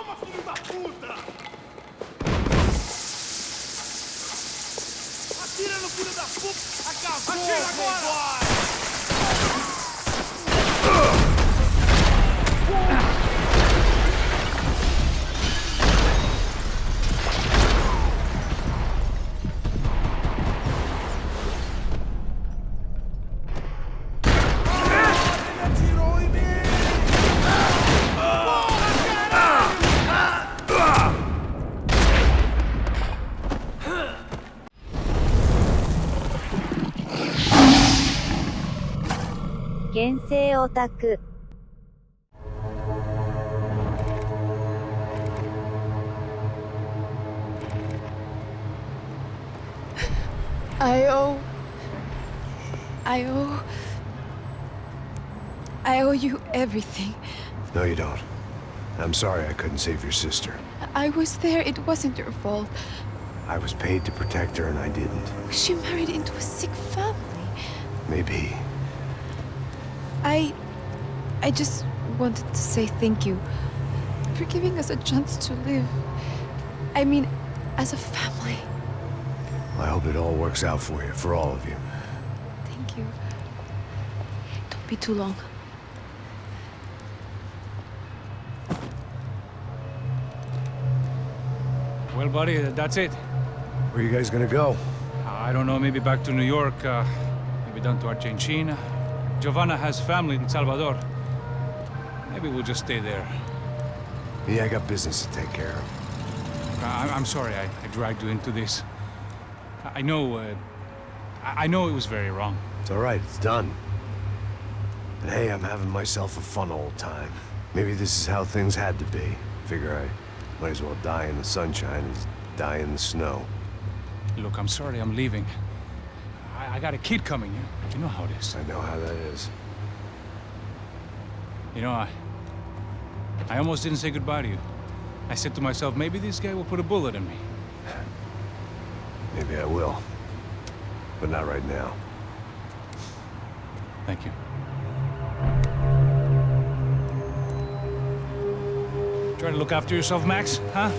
Toma, filho da puta! Atira no filho da puta! Acabou! Atira agora!現世オタク I owe you everything. No, you don't. I'm sorry I couldn't save your sister. I was there. It wasn't your fault. I was paid to protect her and I didn't. She married into a sick family. Maybe. I just wanted to say thank you for giving us a chance to live. I mean, as a family. I hope it all works out for you, for all of you. Thank you. Don't be too long. Well, buddy, that's it. Where are you guys gonna go? I don't know, maybe back to New York, maybe down to Argentina. Giovanna has family in Salvador. Maybe we'll just stay there. Yeah, I got business to take care of. I'm sorry I dragged you into this. I know it was very wrong. It's all right, it's done. And hey, I'm having myself a fun old time. Maybe this is how things had to be. Figure I might as well die in the sunshine as die in the snow. Look, I'm sorry I'm leaving. I got a kid coming. You know how it is. I know how that is. You know, I almost didn't say goodbye to you. I said to myself, maybe this guy will put a bullet in me. Maybe I will. But not right now. Thank you. Try to look after yourself, Max, huh?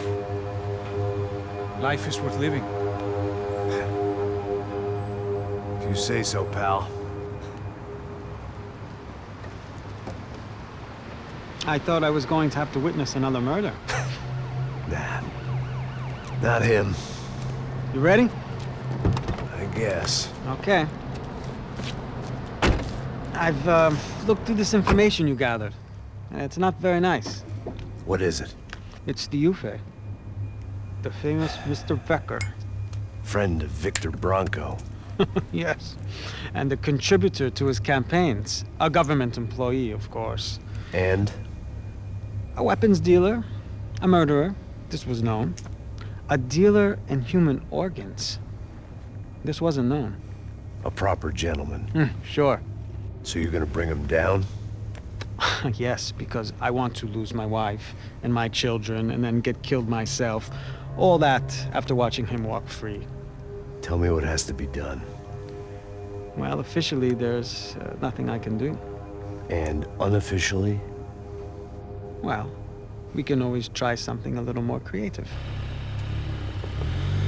Life is worth living. If you say so, pal. I thought I was going to have to witness another murder. Nah. Not him. You ready? I guess. Okay. I've looked through this information you gathered, and it's not very nice. What is it? It's the UFE. The famous Mr. Becker. Friend of Victor Bronco. Yes. And a contributor to his campaigns. A government employee, of course. And? A weapons dealer. A murderer. This was known. A dealer in human organs. This wasn't known. A proper gentleman. Sure. So you're gonna bring him down? Yes, because I want to lose my wife and my children and then get killed myself. All that after watching him walk free. Tell me what has to be done. Well, officially, there's nothing I can do. And unofficially? Well, we can always try something a little more creative.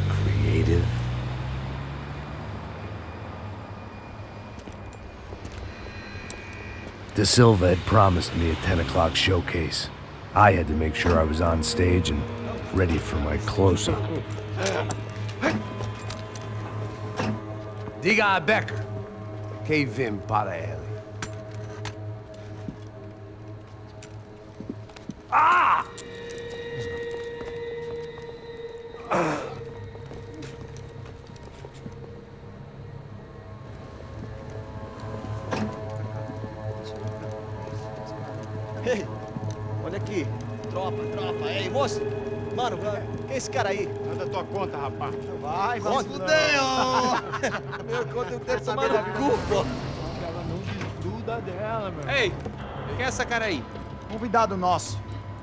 Creative? De Silva had promised me a 10 o'clock showcase. I had to make sure I was on stage and ready for my close-up. Diga a Becker. Que vim para ele. Ah! Ei, olha aqui. Tropa. Ei, moço. Mano, quem é esse cara aí? Manda tua conta, rapaz. Vai fudeu! Meu conta eu tenho tomado no cu, pô. Ela não desgruda dela, meu. Ei, quem é essa cara aí? Convidado nosso.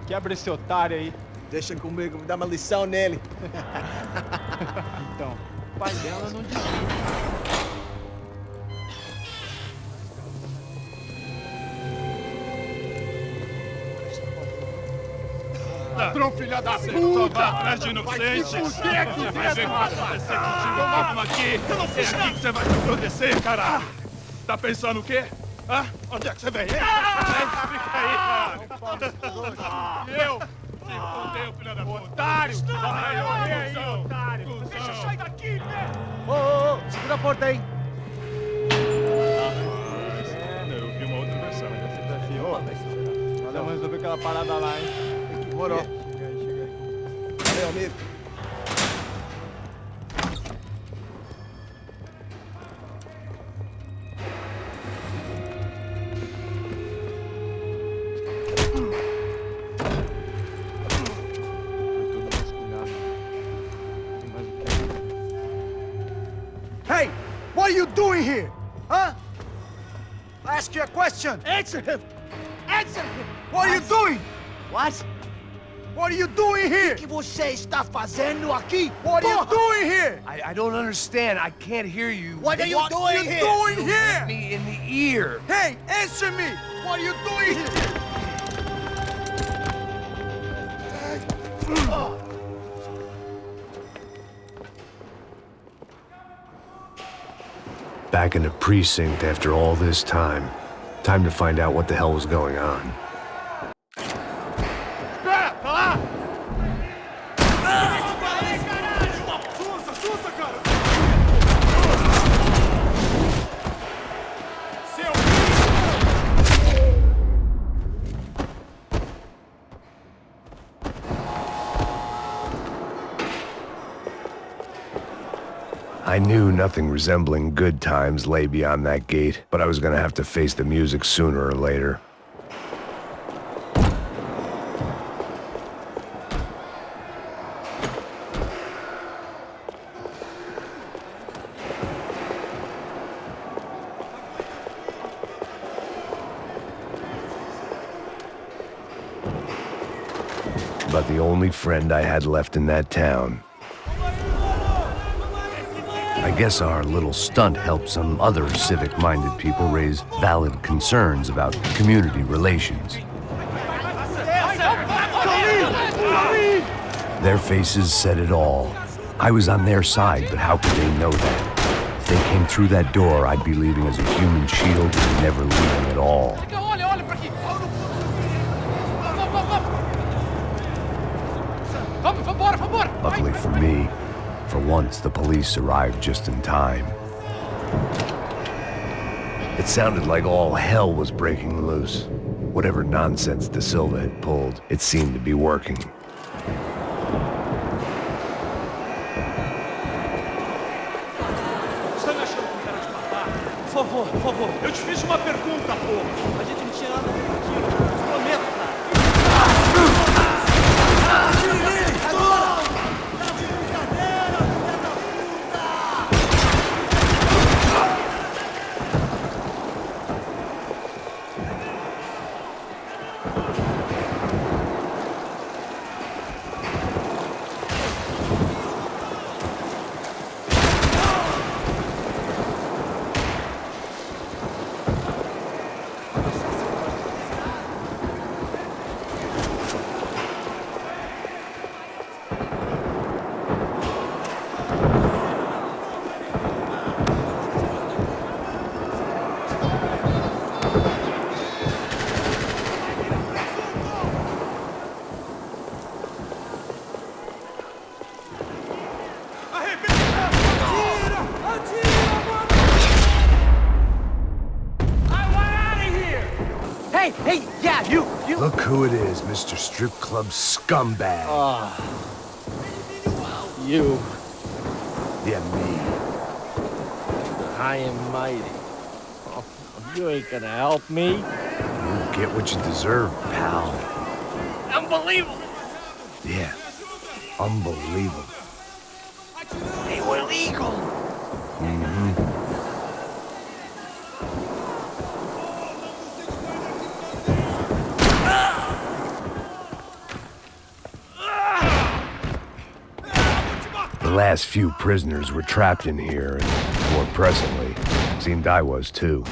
Quebra esse otário aí. Deixa comigo, vou dar uma lição nele. Então, o pai dela não desgruda. Ladrão, filha da puta! Atrás de inocentes! Vai ver o que vai acontecer contigo! Vamos aqui! Eu não fiz nada! O que você vai te acontecer, caralho? Tá pensando o quê? Hã? Onde é que você vem? Fica aí, cara! E eu? Se fudeu, filha da puta! Otário! Vai, aí, otário! Deixa eu sair daqui, né? Ô, segura a porta aí. Eu vi uma outra versão. Vamos resolver aquela parada lá, hein? Demorou. Valeu, amigo. Hey, what are you doing here? Huh? I ask you a question. Answer him. Answer him. What are you doing? What? What are you doing here? O que você está fazendo aqui? What are you doing here? I don't understand. I can't hear you. What are you doing here? Doing here? Me in the ear. Hey, answer me. What are you doing here? Back in the precinct after all this time. Time to find out what the hell was going on. Espera, tá lá! Sussa, cara! Seu I knew nothing resembling good times lay beyond that gate, but I was gonna have to face the music sooner or later. But the only friend I had left in that town. I guess our little stunt helped some other civic-minded people raise valid concerns about community relations. Their faces said it all. I was on their side, but how could they know that? If they came through that door, I'd be leaving as a human shield and never leaving at all. Luckily for me, for once, the police arrived just in time. It sounded like all hell was breaking loose. Whatever nonsense De Silva had pulled, it seemed to be working. Você tá me achando com cara de matar? Por favor. Eu te fiz uma pergunta, pô. A gente não tinha nada a ver contigo. Prometo, cara. Hey, yeah, you! Look who it is, Mr. Strip Club Scumbag. You. Yeah, me. I am mighty. Oh, you ain't gonna help me. You'll get what you deserve, pal. Unbelievable! Yeah, unbelievable. They were legal! The last few prisoners were trapped in here, and more presently, it seemed I was too.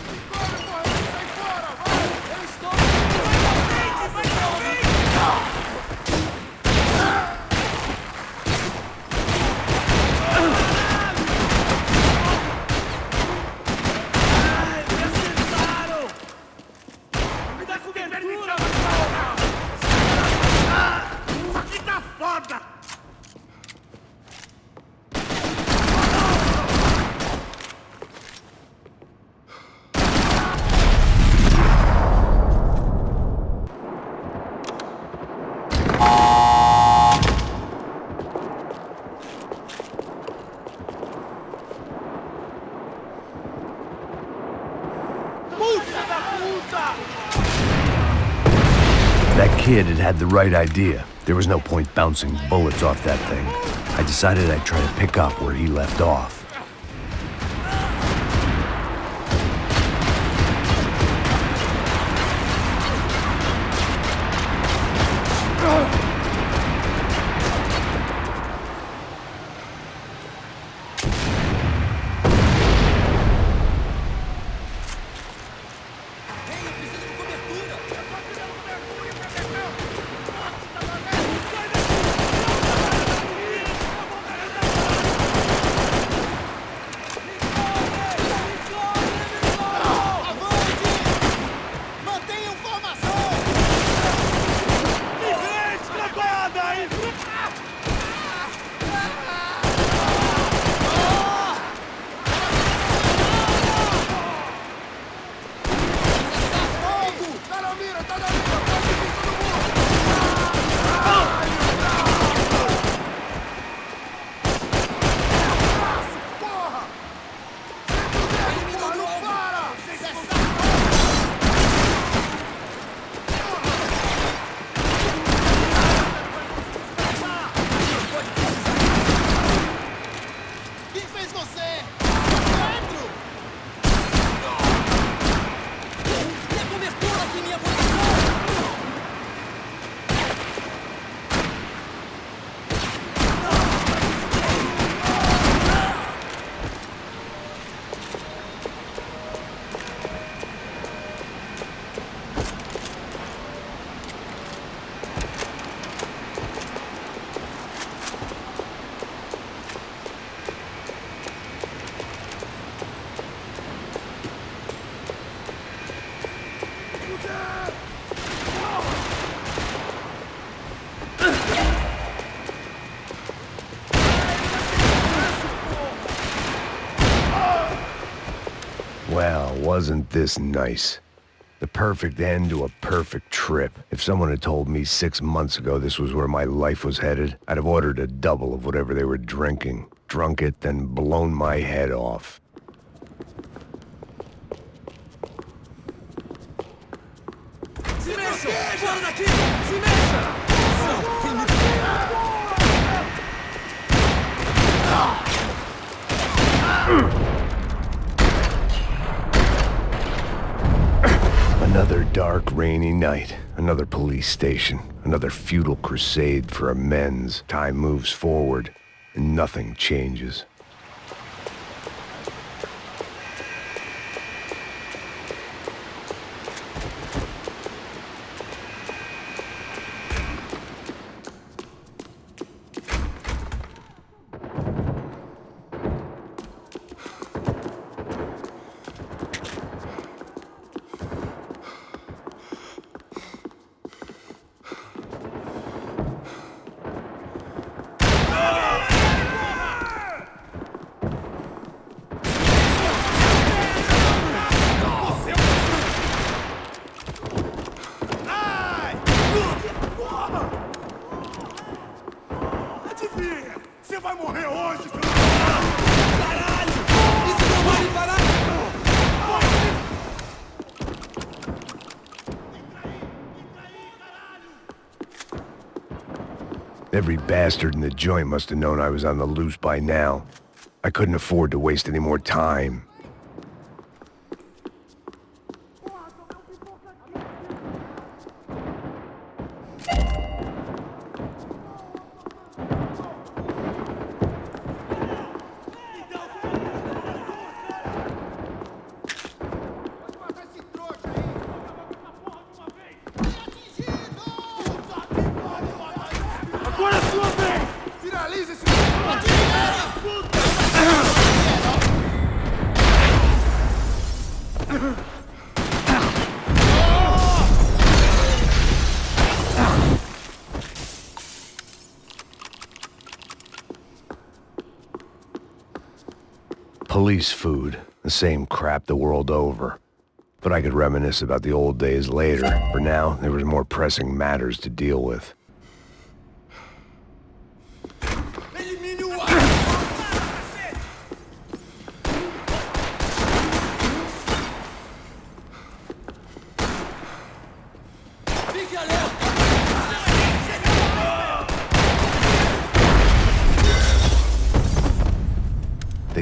kid had had the right idea. There was no point bouncing bullets off that thing. I decided I'd try to pick up where he left off. Well, wasn't this nice? The perfect end to a perfect trip. If someone had told me 6 months ago this was where my life was headed, I'd have ordered a double of whatever they were drinking, drunk it, then blown my head off. Another dark, rainy night. Another police station. Another futile crusade for amends. Time moves forward, and nothing changes. Every bastard in the joint must have known I was on the loose by now. I couldn't afford to waste any more time. Police food, the same crap the world over. But I could reminisce about the old days later. For now, there was more pressing matters to deal with.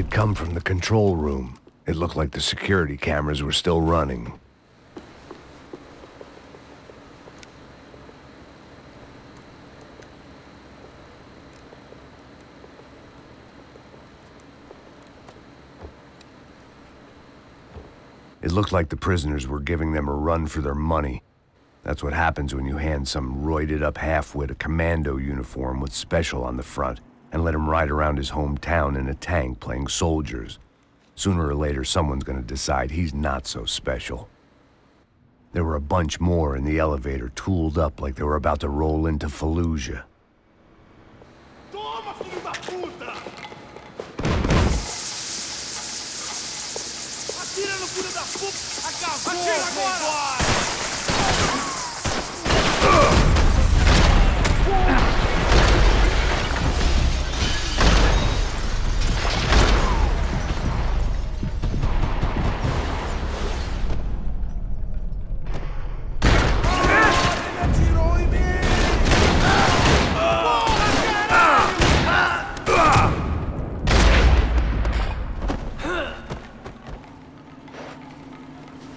They'd come from the control room. It looked like the security cameras were still running. It looked like the prisoners were giving them a run for their money. That's what happens when you hand some roided-up halfwit a commando uniform with special on the front and let him ride around his hometown in a tank playing soldiers. Sooner or later, someone's gonna decide he's not so special. There were a bunch more in the elevator, tooled up like they were about to roll into Fallujah. Toma, filho da puta! Atira no filho da puta! Acabou! Atira agora!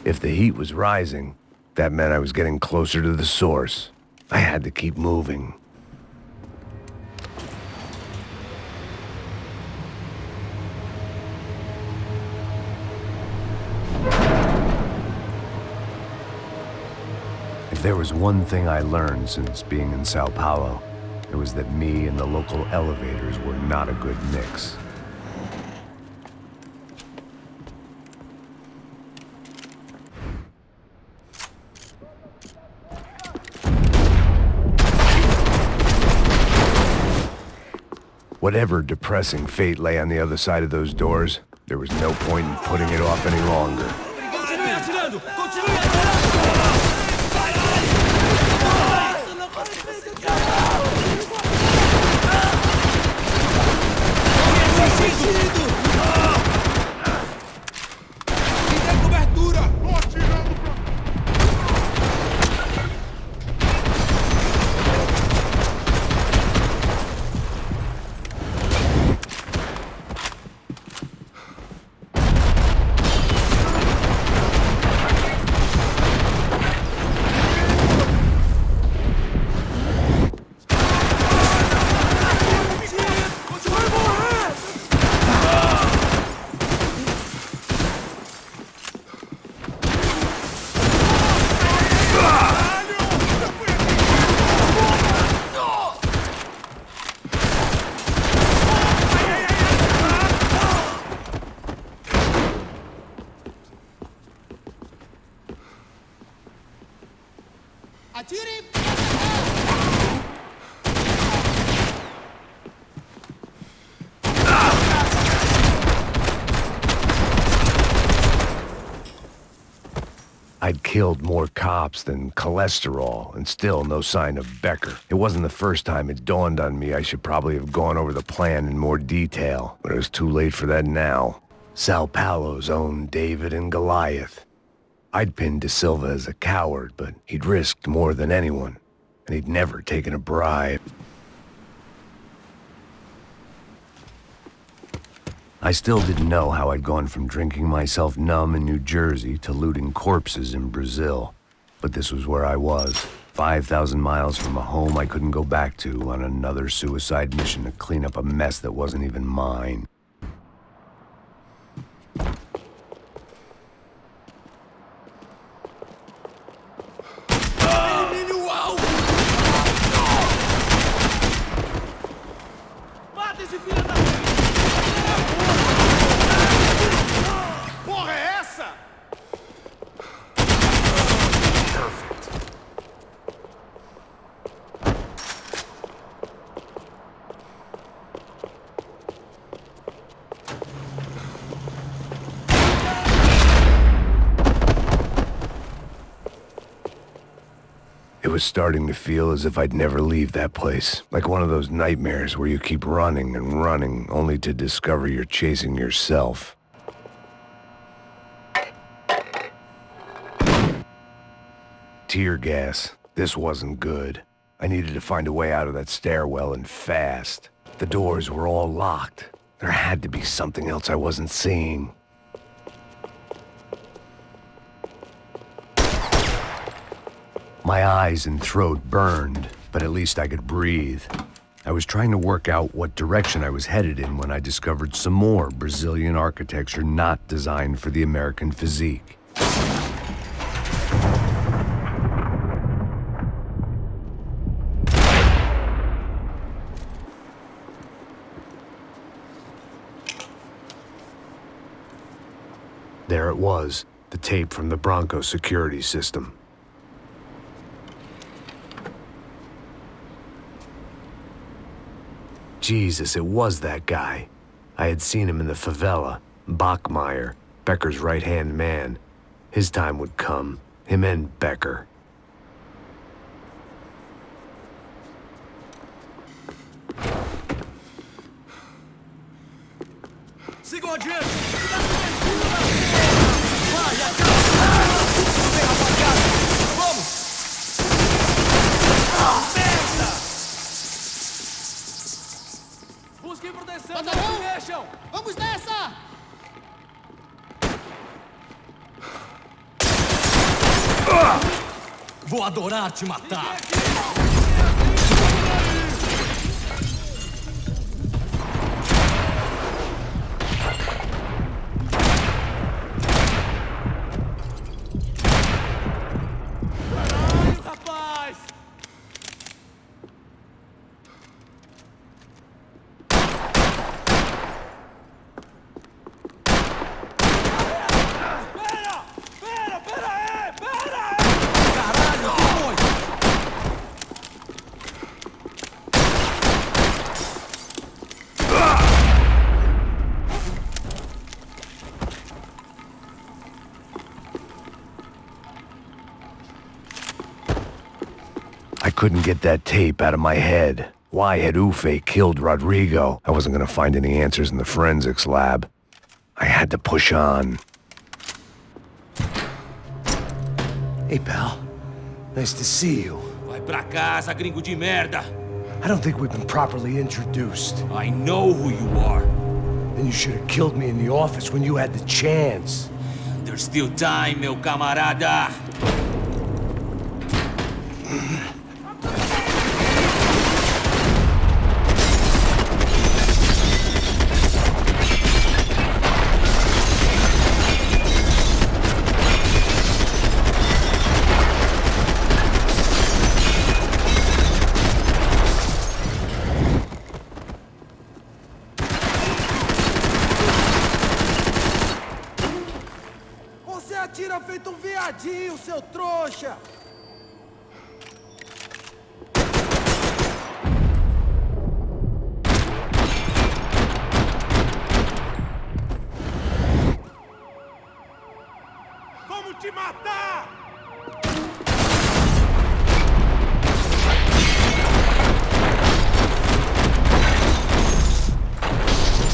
If the heat was rising, that meant I was getting closer to the source. I had to keep moving. If there was one thing I learned since being in Sao Paulo, it was that me and the local elevators were not a good mix. Whatever depressing fate lay on the other side of those doors, there was no point in putting it off any longer. I'd killed more cops than cholesterol, and still no sign of Becker. It wasn't the first time it dawned on me I should probably have gone over the plan in more detail, but it was too late for that now. Sao Paulo's own David and Goliath. I'd pinned De Silva as a coward, but he'd risked more than anyone, and he'd never taken a bribe. I still didn't know how I'd gone from drinking myself numb in New Jersey to looting corpses in Brazil. But this was where I was, 5,000 miles from a home I couldn't go back to, on another suicide mission to clean up a mess that wasn't even mine. It was starting to feel as if I'd never leave that place. Like one of those nightmares where you keep running and running, only to discover you're chasing yourself. Tear gas. This wasn't good. I needed to find a way out of that stairwell, and fast. The doors were all locked. There had to be something else I wasn't seeing. My eyes and throat burned, but at least I could breathe. I was trying to work out what direction I was headed in when I discovered some more Brazilian architecture not designed for the American physique. There it was, the tape from the Bronco security system. Jesus, it was that guy. I had seen him in the favela. Bachmeyer, Becker's right-hand man. His time would come. Him and Becker. Sigam adiante! Vamos! Merda! Busquem proteção, não se mexam! Vamos nessa! Vou adorar te matar! I couldn't get that tape out of my head. Why had UFE killed Rodrigo? I wasn't gonna find any answers in the forensics lab. I had to push on. Hey, pal. Nice to see you. Vai pra casa, gringo de merda! I don't think we've been properly introduced. I know who you are. Then you should have killed me in the office when you had the chance. There's still time, meu camarada! Você atira feito um viadinho, seu trouxa! Vamos te matar!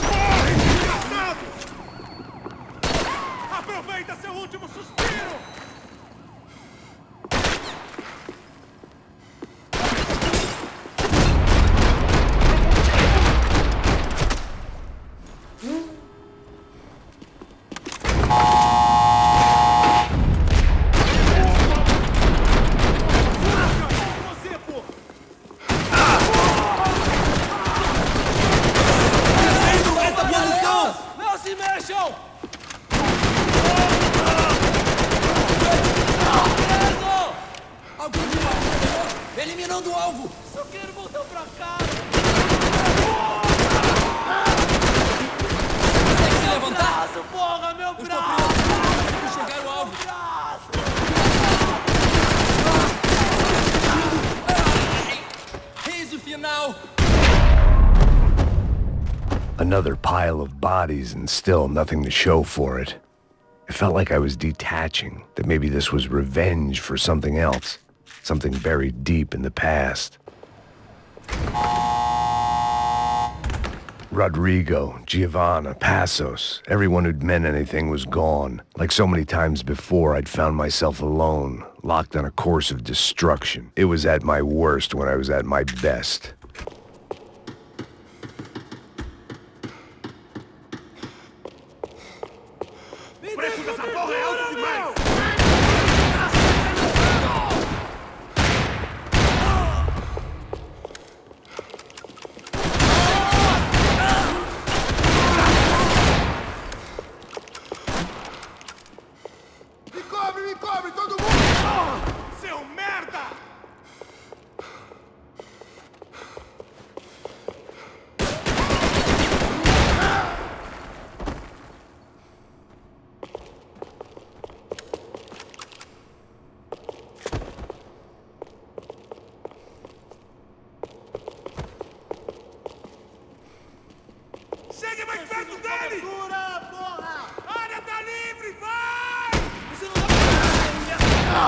Morre, desgraçado! Aproveita seu último suspiro! Você, pô! Essa posição! Não se mexam! Preso! Alguém de lá! Eliminando o alvo! Só quero voltar pra casa! Consegue se levantar? Braço, porra, meu braço! Vou enxergar o alvo! Eis o final! Another pile of bodies and still nothing to show for it. It felt like I was detaching, that maybe this was revenge for something else, something buried deep in the past. Rodrigo, Giovanna, Passos, everyone who'd meant anything was gone. Like so many times before, I'd found myself alone, locked on a course of destruction. It was at my worst when I was at my best. nele! Cobertura, porra! A área tá livre, vai! Você não dá pra...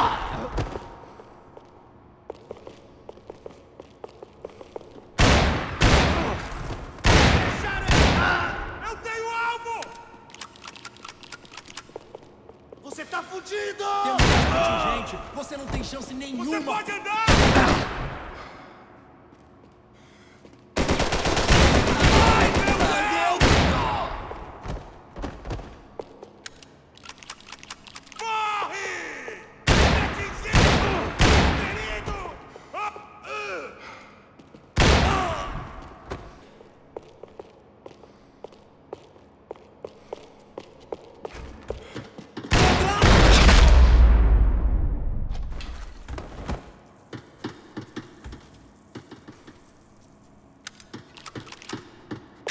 Fecharam ele! Eu tenho alvo! Você tá fudido! Temos bastante gente. Você não tem chance nenhuma. Você pode andar! Corre! Atingido! Ferido!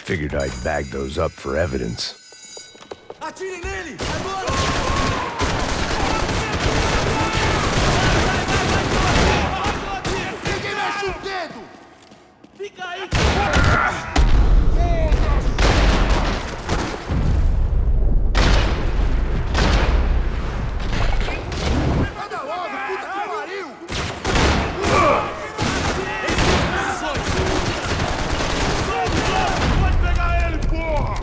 Figured I'd bag those up for evidence. Atirem nele! Agora! Ninguém mexe o dedo! Fica aí! Anda logo, puta que pariu! Pode pegar ele, porra!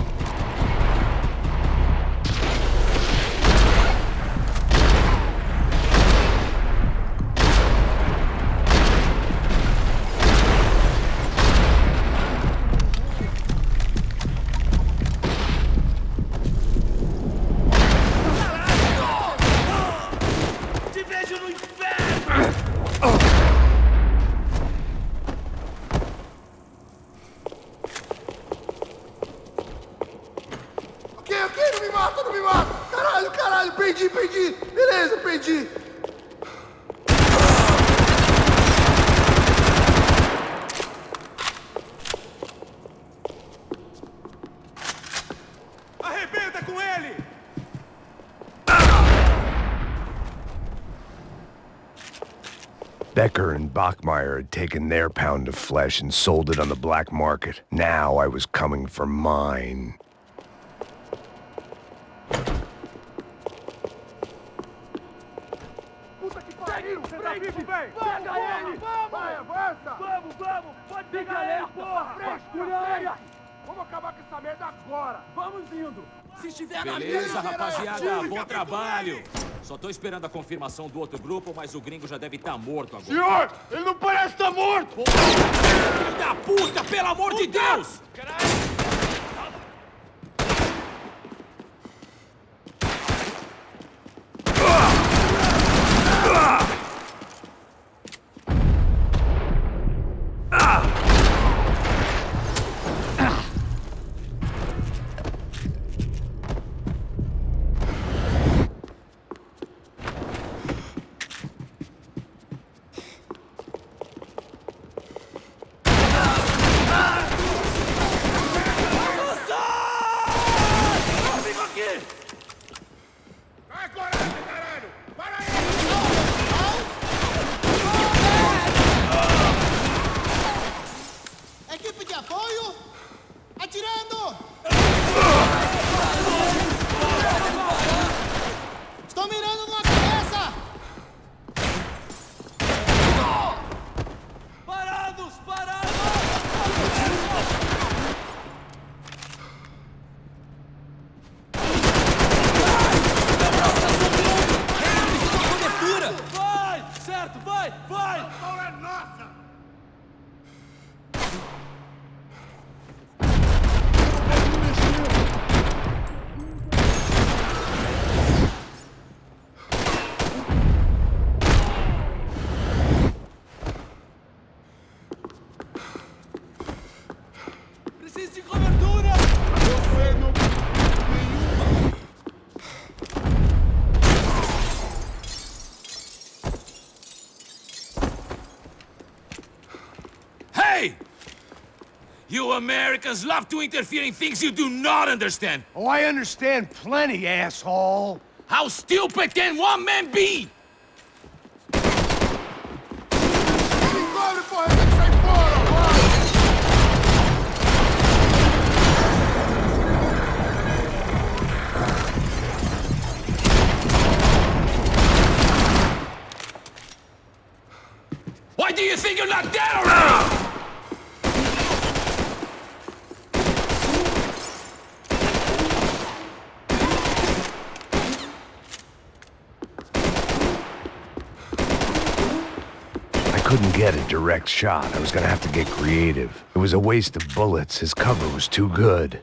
Te vejo no inferno! Ok, não me mata, não me mata! Caralho, perdi! Beleza, perdi! Arrebenta com ele! Becker and Bachmeyer had taken their pound of flesh and sold it on the black market. Now I was coming for mine. Puta que pariu! Você tá vivo, véi! Pega ele! Vai, avança! Vamos! Pode pegar ele, porra! Frescura! Vamos acabar com essa merda agora! Vamos indo! Se estiver na Beleza, mira, rapaziada. Bom trabalho. Só tô esperando a confirmação do outro grupo, mas o gringo já deve estar morto agora. Senhor! Ele não parece estar morto! Filho da puta, pelo amor de Deus! Vai, coragem, caralho! Para aí! Equipe de apoio! Atirando! Estou mirando na cabeça! Parados! Cobertura! Vai! Certo, vai! Não é nossa! Preciso de cobertura! Hey! You Americans love to interfere in things you do not understand. Oh, I understand plenty, asshole! How stupid can one man be? Cobre, porra! Tem que sair fora! Vai! couldn't get a direct shot. I was gonna have to get creative. It was a waste of bullets. His cover was too good.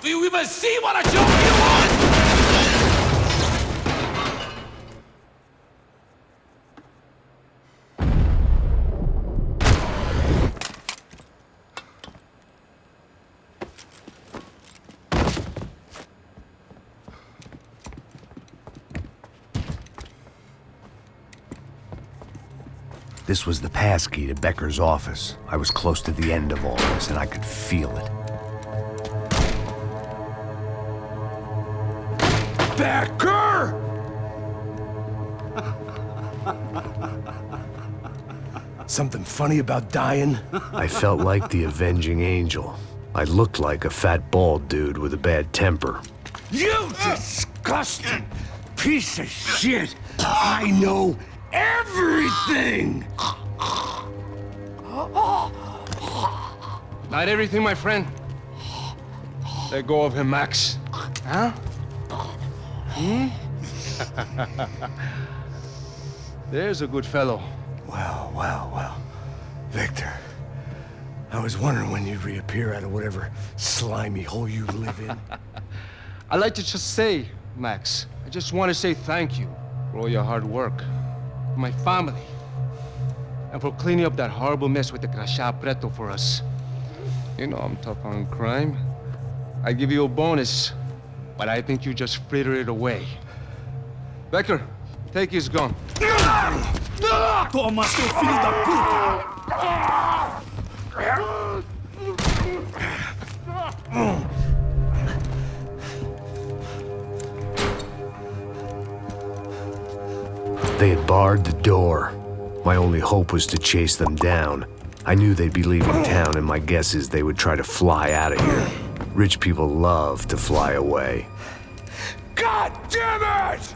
Do you even see what I showed you on? This was the passkey to Becker's office. I was close to the end of all this, and I could feel it. Becker! Something funny about dying? I felt like the avenging angel. I looked like a fat bald dude with a bad temper. You disgusting piece of shit! I know everything! Not everything, my friend. Let go of him, Max. Huh? There's a good fellow. Well. Victor, I was wondering when you'd reappear out of whatever slimy hole you live in. I'd like to just say, Max, I just want to say thank you for all your hard work, for my family, and for cleaning up that horrible mess with the Crachá Preto for us. You know I'm tough on crime. I give you a bonus, but I think you just fritter it away. Becker, take his gun. Toma, seu filho da puta! They had barred the door. My only hope was to chase them down. I knew they'd be leaving town, and my guess is they would try to fly out of here. Rich people love to fly away. God damn it!